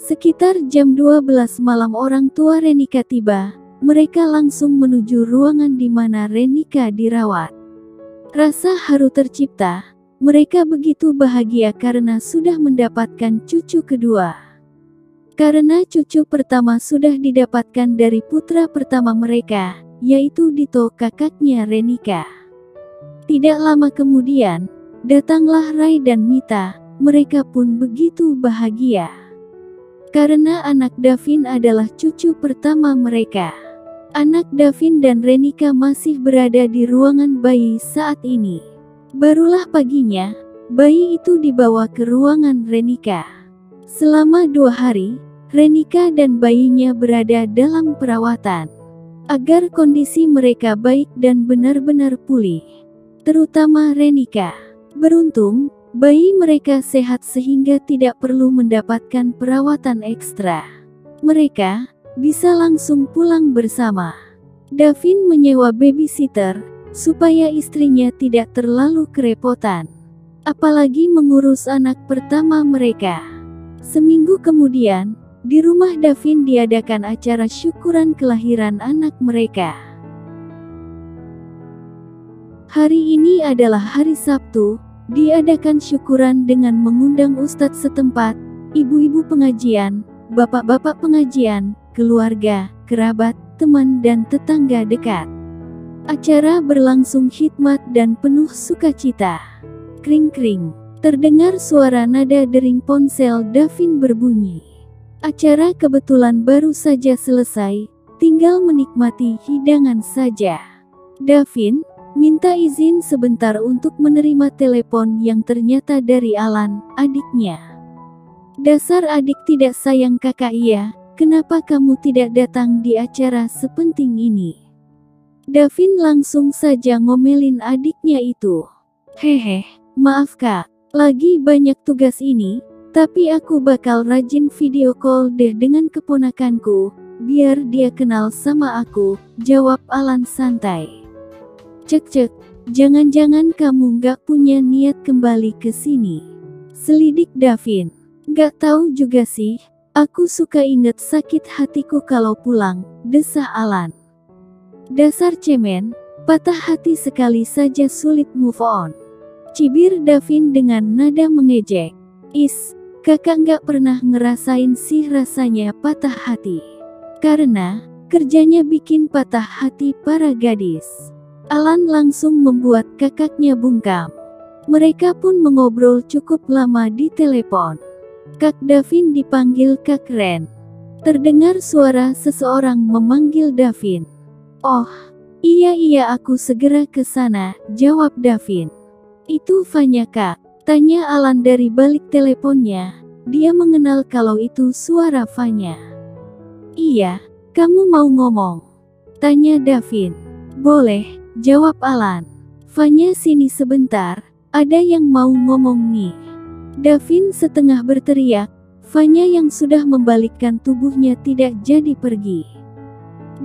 Sekitar jam 12 malam orang tua Renika tiba. Mereka langsung menuju ruangan di mana Renika dirawat. Rasa haru tercipta. Mereka begitu bahagia karena sudah mendapatkan cucu kedua. Karena cucu pertama sudah didapatkan dari putra pertama mereka, yaitu Dito, kakaknya Renika. Tidak lama kemudian, datanglah Rai dan Mita. Mereka pun begitu bahagia. Karena anak Davin adalah cucu pertama mereka. Anak Davin dan Renika masih berada di ruangan bayi saat ini. Barulah paginya, bayi itu dibawa ke ruangan Renika. Selama 2 hari, Renika dan bayinya berada dalam perawatan. Agar kondisi mereka baik dan benar-benar pulih. Terutama Renika. Beruntung, bayi mereka sehat sehingga tidak perlu mendapatkan perawatan ekstra. Mereka bisa langsung pulang bersama. Davin menyewa babysitter, supaya istrinya tidak terlalu kerepotan. Apalagi mengurus anak pertama mereka. Seminggu kemudian, di rumah Davin diadakan acara syukuran kelahiran anak mereka. Hari ini adalah hari Sabtu, diadakan syukuran dengan mengundang ustadz setempat, ibu-ibu pengajian, bapak-bapak pengajian, keluarga, kerabat, teman dan tetangga dekat. Acara berlangsung hikmat dan penuh sukacita. Kring-kring, terdengar suara nada dering ponsel Davin berbunyi. Acara kebetulan baru saja selesai, tinggal menikmati hidangan saja. Davin minta izin sebentar untuk menerima telepon yang ternyata dari Alan, adiknya. Dasar adik tidak sayang kakak ya, kenapa kamu tidak datang di acara sepenting ini? Davin langsung saja ngomelin adiknya itu. Hehe, maaf kak, lagi banyak tugas ini. Tapi aku bakal rajin video call deh dengan keponakanku, biar dia kenal sama aku, jawab Alan santai. Cek, jangan-jangan kamu gak punya niat kembali ke sini? Selidik Davin. Gak tahu juga sih, aku suka inget sakit hatiku kalau pulang, desah Alan. Dasar cemen, patah hati sekali saja sulit move on. Cibir Davin dengan nada mengejek. Kakak gak pernah ngerasain sih rasanya patah hati. Karena, kerjanya bikin patah hati para gadis. Alan langsung membuat kakaknya bungkam. Mereka pun mengobrol cukup lama di telepon. Kak Davin dipanggil Kak Ren. Terdengar suara seseorang memanggil Davin. Oh, iya aku segera ke sana, jawab Davin. Itu Vanya kak. Tanya Alan dari balik teleponnya. Dia mengenal kalau itu suara Vanya. Iya, kamu mau ngomong? Tanya Davin. Boleh, jawab Alan. Vanya sini sebentar, ada yang mau ngomong nih. Davin setengah berteriak. Vanya yang sudah membalikkan tubuhnya tidak jadi pergi.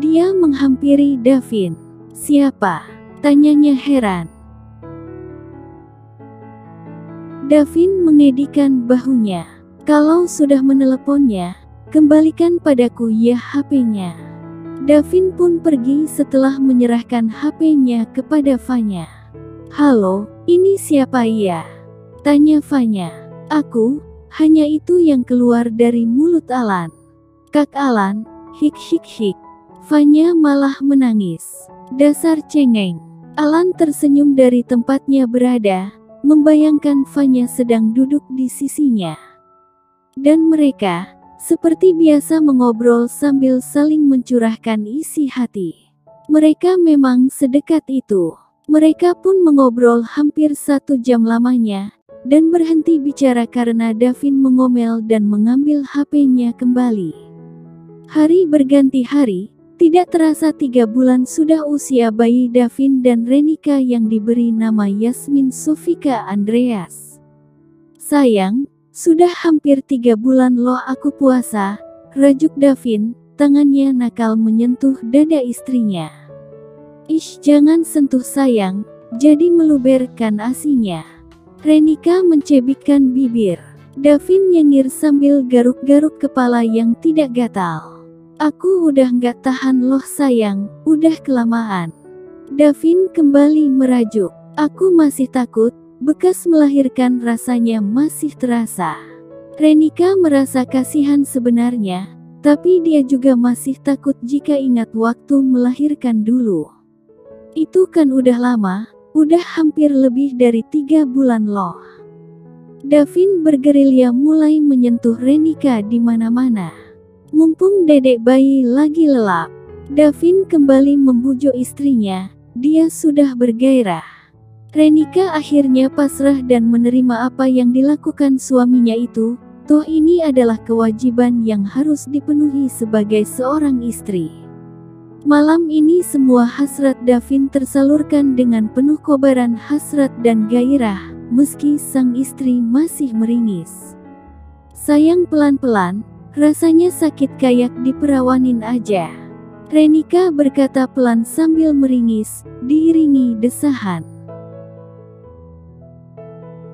Dia menghampiri Davin. Siapa? Tanyanya heran. Davin mengedikan bahunya. Kalau sudah meneleponnya, kembalikan padaku ya HP-nya. Davin pun pergi setelah menyerahkan HP-nya kepada Vanya. Halo, ini siapa ya? Tanya Vanya. Aku, hanya itu yang keluar dari mulut Alan. Kak Alan, hik. Vanya malah menangis. Dasar cengeng. Alan tersenyum dari tempatnya berada. Membayangkan Vanya sedang duduk di sisinya. Dan mereka, seperti biasa mengobrol sambil saling mencurahkan isi hati. Mereka memang sedekat itu. Mereka pun mengobrol hampir 1 jam lamanya, dan berhenti bicara karena Davin mengomel dan mengambil HP-nya kembali. Hari berganti hari. Tidak terasa 3 bulan sudah usia bayi Davin dan Renika yang diberi nama Yasmin Sofika Andreas. Sayang, sudah hampir 3 bulan loh aku puasa, rajuk Davin, tangannya nakal menyentuh dada istrinya. Jangan sentuh sayang, jadi meluberkan asinya. Renika mencebikkan bibir. Davin nyengir sambil garuk-garuk kepala yang tidak gatal. Aku udah nggak tahan loh sayang, udah kelamaan. Davin kembali merajuk. Aku masih takut, bekas melahirkan rasanya masih terasa. Renika merasa kasihan sebenarnya, tapi dia juga masih takut jika ingat waktu melahirkan dulu. Itu kan udah lama, udah hampir lebih dari 3 bulan loh. Davin bergerilya mulai menyentuh Renika di mana-mana. Mumpung dedek bayi lagi lelap, Davin kembali membujuk istrinya, dia sudah bergairah. Renika akhirnya pasrah dan menerima apa yang dilakukan suaminya itu, toh ini adalah kewajiban yang harus dipenuhi sebagai seorang istri. Malam ini semua hasrat Davin tersalurkan dengan penuh kobaran hasrat dan gairah, meski sang istri masih meringis. Sayang pelan-pelan, rasanya sakit kayak diperawanin aja. Renika berkata pelan sambil meringis, diiringi desahan.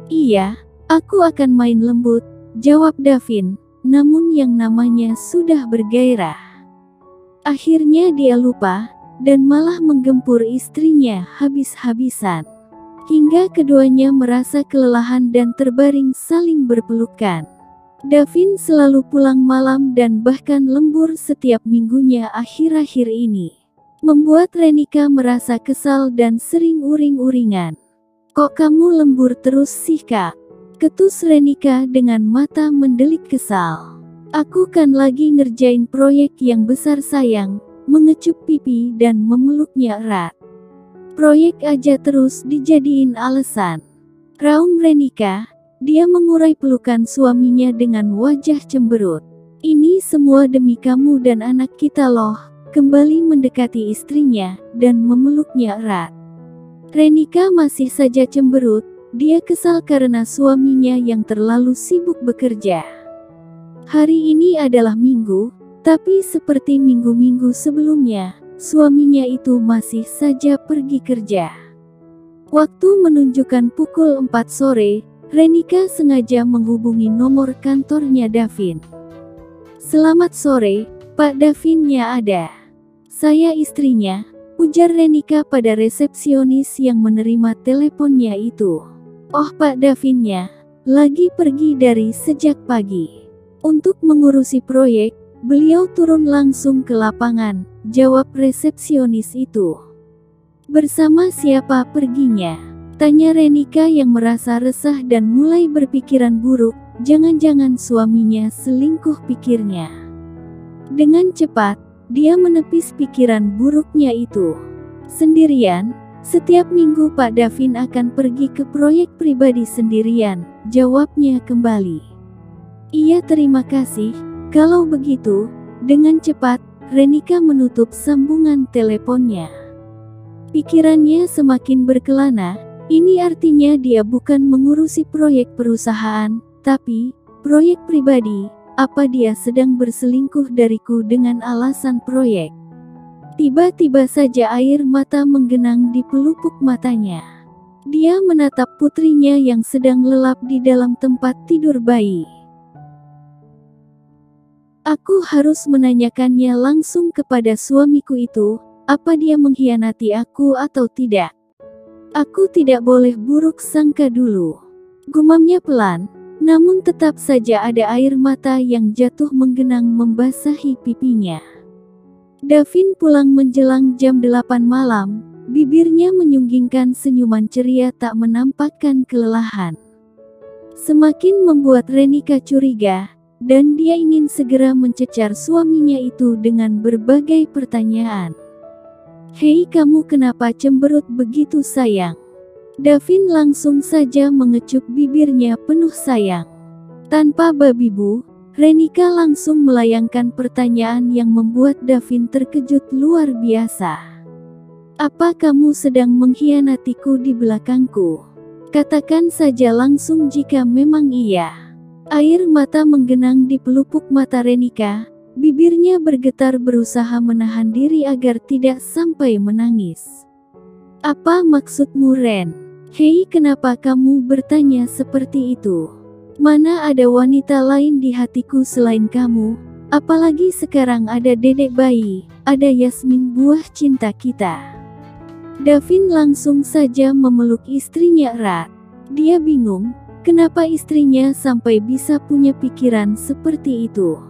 Iya, aku akan main lembut, jawab Davin, namun yang namanya sudah bergairah. Akhirnya dia lupa, dan malah menggempur istrinya habis-habisan. Hingga keduanya merasa kelelahan dan terbaring saling berpelukan. Davin selalu pulang malam dan bahkan lembur setiap minggunya akhir-akhir ini. Membuat Renika merasa kesal dan sering uring-uringan. Kok kamu lembur terus sih kak? Ketus Renika dengan mata mendelik kesal. Aku kan lagi ngerjain proyek yang besar sayang, mengecup pipi dan memeluknya erat. Proyek aja terus dijadiin alasan. Raung Renika, dia mengurai pelukan suaminya dengan wajah cemberut. Ini semua demi kamu dan anak kita loh, kembali mendekati istrinya dan memeluknya erat. Renika masih saja cemberut, dia kesal karena suaminya yang terlalu sibuk bekerja. Hari ini adalah Minggu, tapi seperti minggu-minggu sebelumnya, suaminya itu masih saja pergi kerja. Waktu menunjukkan pukul 4 sore, Renika sengaja menghubungi nomor kantornya Davin. Selamat sore, Pak Davinnya ada. Saya istrinya, ujar Renika pada resepsionis yang menerima teleponnya itu. Oh Pak Davinnya, lagi pergi dari sejak pagi. Untuk mengurusi proyek, beliau turun langsung ke lapangan, jawab resepsionis itu. Bersama siapa perginya? Tanya Renika yang merasa resah dan mulai berpikiran buruk, jangan-jangan suaminya selingkuh pikirnya. Dengan cepat, dia menepis pikiran buruknya itu. Sendirian, setiap minggu Pak Davin akan pergi ke proyek pribadi sendirian, jawabnya kembali. Iya terima kasih, kalau begitu, dengan cepat, Renika menutup sambungan teleponnya. Pikirannya semakin berkelana, ini artinya dia bukan mengurusi proyek perusahaan, tapi proyek pribadi. Apa dia sedang berselingkuh dariku dengan alasan proyek? Tiba-tiba saja air mata menggenang di pelupuk matanya. Dia menatap putrinya yang sedang lelap di dalam tempat tidur bayi. Aku harus menanyakannya langsung kepada suamiku itu, apa dia mengkhianati aku atau tidak. Aku tidak boleh buruk sangka dulu. Gumamnya pelan, namun tetap saja ada air mata yang jatuh menggenang membasahi pipinya. Davin pulang menjelang jam 8 malam, bibirnya menyunggingkan senyuman ceria tak menampakkan kelelahan. Semakin membuat Renika curiga, dan dia ingin segera mencecar suaminya itu dengan berbagai pertanyaan. Hei kamu kenapa cemberut begitu sayang? Davin langsung saja mengecup bibirnya penuh sayang. Tanpa babi bu, Renika langsung melayangkan pertanyaan yang membuat Davin terkejut luar biasa. Apa kamu sedang mengkhianatiku di belakangku? Katakan saja langsung jika memang iya. Air mata menggenang di pelupuk mata Renika, bibirnya bergetar berusaha menahan diri agar tidak sampai menangis. Apa maksudmu Ren? Hei kenapa kamu bertanya seperti itu? Mana ada wanita lain di hatiku selain kamu, apalagi sekarang ada dedek bayi, ada Yasmin buah cinta kita. Davin langsung saja memeluk istrinya erat. Dia bingung, kenapa istrinya sampai bisa punya pikiran seperti itu.